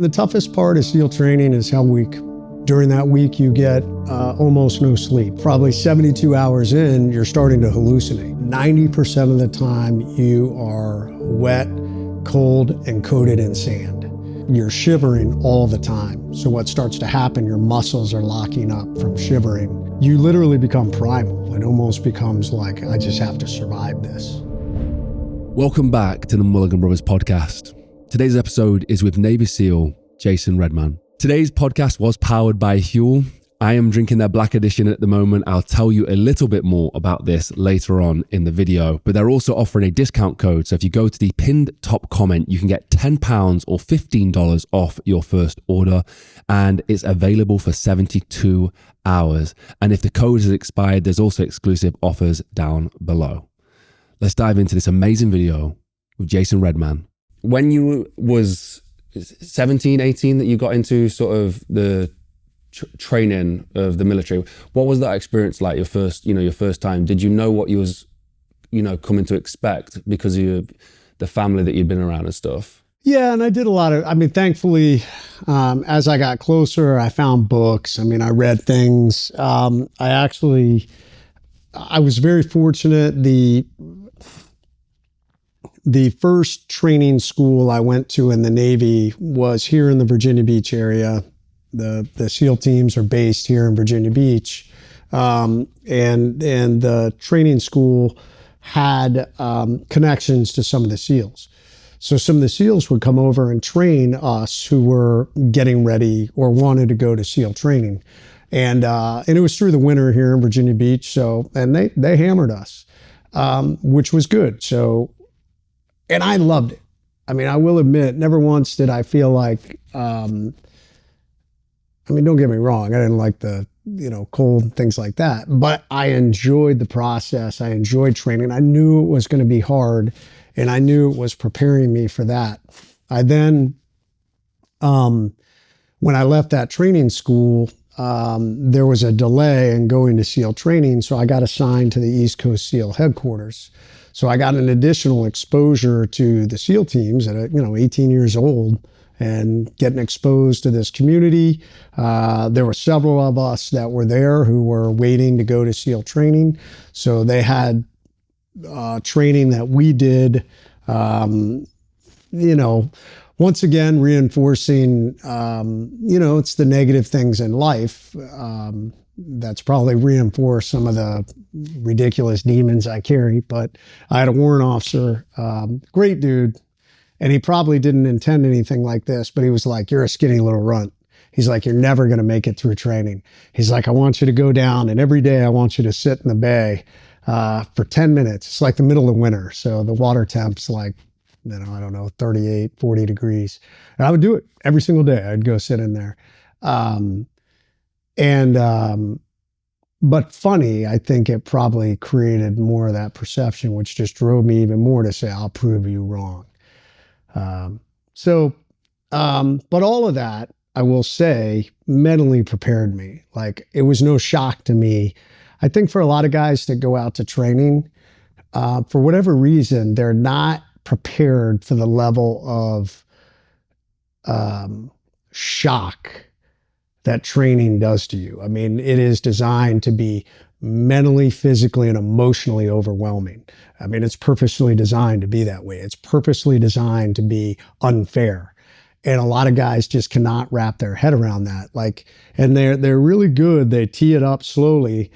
The toughest part of SEAL training is how weak. During that week, you get almost no sleep. Probably 72 hours in, you're starting to hallucinate. 90% of the time, you are wet, cold, and coated in sand. You're shivering all the time. So what starts to happen, your muscles are locking up from shivering. You literally become primal. It almost becomes like, I just have to survive this. Welcome back to the Mulligan Brothers podcast. Today's episode is with Navy SEAL Jason Redman. Today's podcast was powered by Huel. I am drinking their Black Edition at the moment. I'll tell you a little bit more about this later on in the video, but they're also offering a discount code. So if you go to the pinned top comment, you can get £10 or $15 off your first order, and it's available for 72 hours. And if the code has expired, there's also exclusive offers down below. Let's dive into this amazing video with Jason Redman. When you was 17, 18 that you got into sort of the training of the military, what was that experience like, your first time? Did you know what you was, coming to expect because of the family that you'd been around and stuff? Yeah, and I did a lot of, thankfully, as I got closer, I found books. I read things. I was very fortunate. The first training school I went to in the Navy was here in the Virginia Beach area. The SEAL teams are based here in Virginia Beach. And the training school had connections to some of the SEALs. So some of the SEALs would come over and train us who were getting ready or wanted to go to SEAL training. And it was through the winter here in Virginia Beach. And they hammered us, which was good. And I loved it. I will admit, never once did I feel like, don't get me wrong, I didn't like the, cold, things like that, but I enjoyed the process. I enjoyed training. I knew it was going to be hard, and I knew it was preparing me for that. I then, when I left that training school, there was a delay in going to SEAL training, so I got assigned to the East Coast SEAL headquarters. So I got an additional exposure to the SEAL teams at 18 years old and getting exposed to this community. There were several of us that were there who were waiting to go to SEAL training. So they had training that we did, once again, reinforcing, it's the negative things in life. That's probably reinforced some of the ridiculous demons I carry. But I had a warrant officer, great dude, and he probably didn't intend anything like this, but he was like, "You're a skinny little runt." He's like, "You're never going to make it through training." He's like, "I want you to go down, and every day I want you to sit in the bay for 10 minutes. It's like the middle of winter, so the water temp's like, 38, 40 degrees. And I would do it every single day. I'd go sit in there. But funny, I think it probably created more of that perception, which just drove me even more to say, I'll prove you wrong. But all of that, I will say, mentally prepared me. Like, it was no shock to me. I think for a lot of guys that go out to training, for whatever reason, they're not prepared for the level of shock that training does to you. It is designed to be mentally, physically, and emotionally overwhelming. It's purposely designed to be that way. It's purposely designed to be unfair. And a lot of guys just cannot wrap their head around that. And they're really good. They tee it up slowly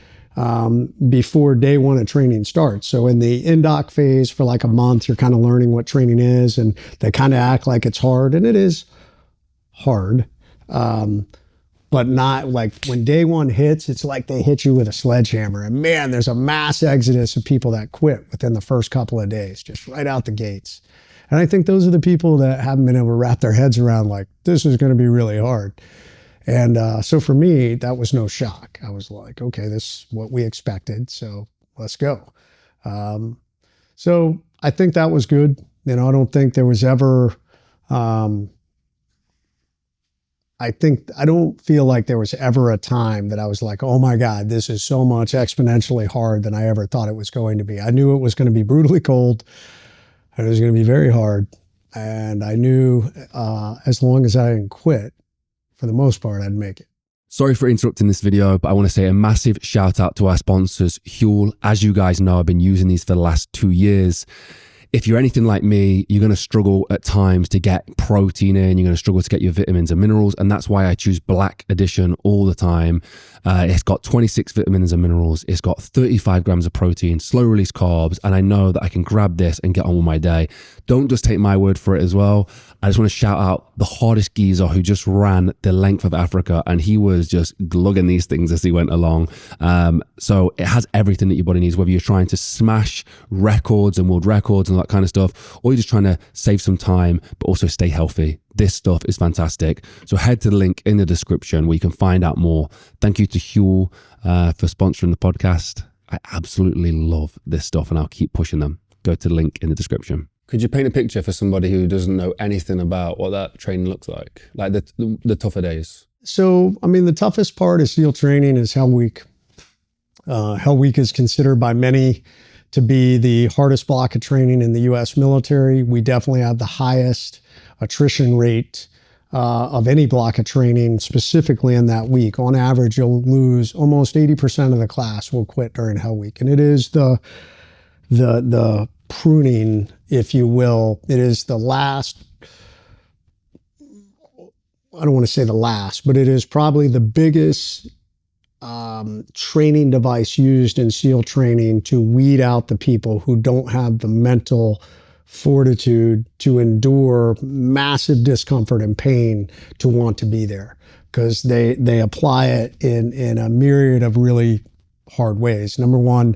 before day one of training starts. So in the in-doc phase for like a month, you're kind of learning what training is, and they kind of act like it's hard, and it is hard. But not like when day one hits, it's like they hit you with a sledgehammer. And man, there's a mass exodus of people that quit within the first couple of days, just right out the gates. And I think those are the people that haven't been able to wrap their heads around, like, this is going to be really hard. And so for me, that was no shock. I was like, okay, this is what we expected, so let's go. So I think that was good. I don't think there was ever... I don't feel like there was ever a time that I was like, oh my God, this is so much exponentially hard than I ever thought it was going to be. I knew it was going to be brutally cold, and it was going to be very hard. And I knew as long as I didn't quit, for the most part, I'd make it. Sorry for interrupting this video, but I want to say a massive shout out to our sponsors, Huel. As you guys know, I've been using these for the last 2 years. If you're anything like me, you're going to struggle at times to get protein in. You're going to struggle to get your vitamins and minerals. And that's why I choose Black Edition all the time. It's got 26 vitamins and minerals. It's got 35 grams of protein, slow release carbs. And I know that I can grab this and get on with my day. Don't just take my word for it as well. I just want to shout out the hardest geezer who just ran the length of Africa, and he was just glugging these things as he went along. So it has everything that your body needs, whether you're trying to smash records and world records and all that kind of stuff, or you're just trying to save some time, but also stay healthy. This stuff is fantastic. So head to the link in the description where you can find out more. Thank you to Huel for sponsoring the podcast. I absolutely love this stuff, and I'll keep pushing them. Go to the link in the description. Could you paint a picture for somebody who doesn't know anything about what that training looks like the tougher days? So, I mean, the toughest part of SEAL training is Hell Week. Hell Week is considered by many to be the hardest block of training in the U.S. military. We definitely have the highest attrition rate of any block of training, specifically in that week. On average, you'll lose almost 80% of the class will quit during Hell Week. And it is the pruning, if you will. It is the last, I don't want to say the last, but it is probably the biggest training device used in SEAL training to weed out the people who don't have the mental fortitude to endure massive discomfort and pain to want to be there, because they apply it in a myriad of really hard ways. Number one,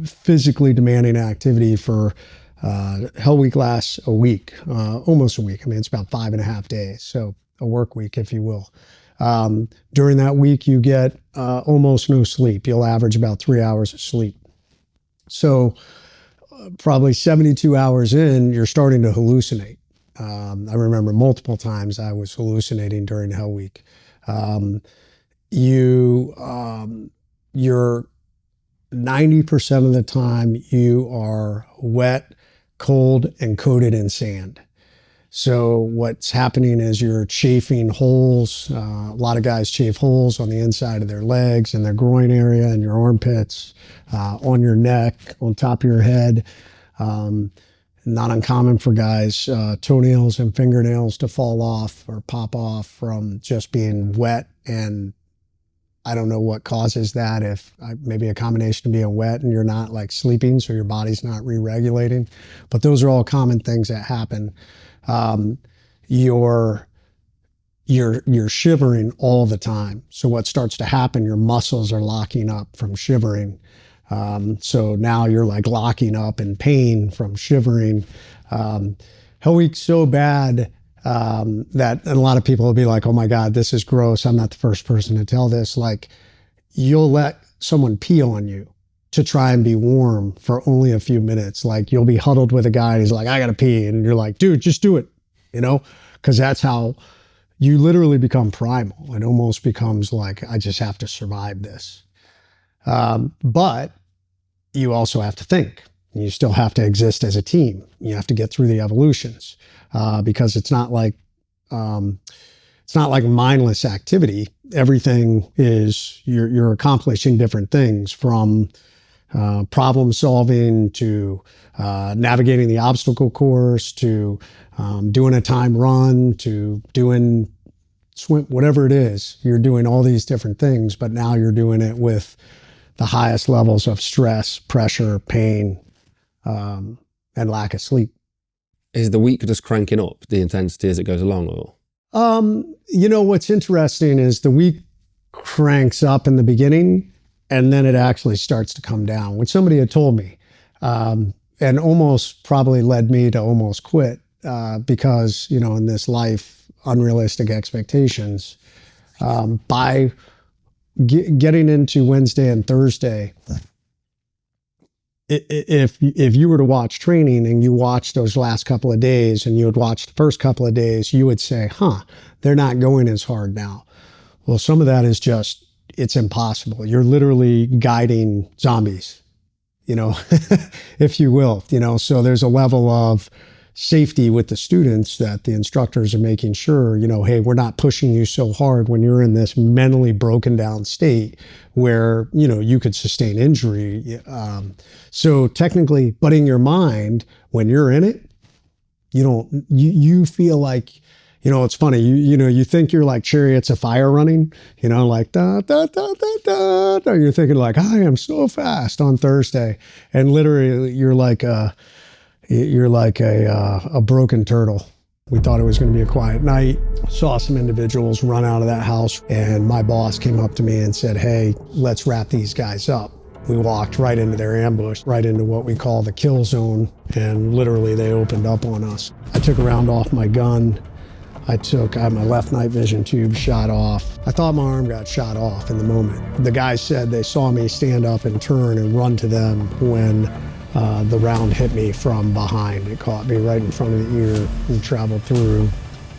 physically demanding activity for Hell Week lasts a week, almost a week. I mean, it's about 5.5 days, so a work week, if you will. During that week, you get almost no sleep. You'll average about 3 hours of sleep. So probably 72 hours in, you're starting to hallucinate. I remember multiple times I was hallucinating during Hell Week. You're 90% of the time you are wet, cold, and coated in sand. So what's happening is you're chafing holes. A lot of guys chafe holes on the inside of their legs and their groin area and your armpits, on your neck, on top of your head. Not uncommon for guys, toenails and fingernails to fall off or pop off from just being wet. And I don't know what causes that, if maybe a combination of being wet and you're not like sleeping, so your body's not re-regulating. But those are all common things that happen. You're shivering all the time. So what starts to happen, your muscles are locking up from shivering. So now you're like locking up in pain from shivering. Hell Week's so bad that and a lot of people will be like, oh my God, this is gross. I'm not the first person to tell this. Like, you'll let someone pee on you to try and be warm for only a few minutes. Like, you'll be huddled with a guy and he's like, I gotta pee. And you're like, dude, just do it, because that's how you literally become primal. It almost becomes like, I just have to survive this. But you also have to think. You still have to exist as a team. You have to get through the evolutions, because it's not like mindless activity. Everything is, you're accomplishing different things, from problem solving to navigating the obstacle course to doing a time run to doing swim, whatever it is. You're doing all these different things, but now you're doing it with the highest levels of stress, pressure, pain, and lack of sleep. Is the week just cranking up the intensity as it goes along, or? What's interesting is the week cranks up in the beginning, and then it actually starts to come down, which somebody had told me, and almost probably led me to almost quit, because, in this life, unrealistic expectations. By getting into Wednesday and Thursday, if you were to watch training and you watched those last couple of days and you would watch the first couple of days, you would say, they're not going as hard now. Well, some of that is just, it's impossible. You're literally guiding zombies, if you will, so there's a level of safety with the students, that the instructors are making sure, hey, we're not pushing you so hard when you're in this mentally broken down state where, you could sustain injury. So technically, but in your mind, when you're in it, you feel like, it's funny, you think you're like chariots of fire running, like da, da, da, da, da, da. You're thinking like, I am so fast on Thursday. And literally you're like a broken turtle. We thought it was going to be a quiet night. Saw some individuals run out of that house, and my boss came up to me and said, hey, let's wrap these guys up. We walked right into their ambush, right into what we call the kill zone, and literally they opened up on us. I took a round off my gun. I had my left night vision tube shot off. I thought my arm got shot off in the moment. The guys said they saw me stand up and turn and run to them when the round hit me from behind. It caught me right in front of the ear and traveled through.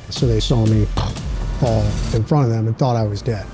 So they saw me fall in front of them and thought I was dead.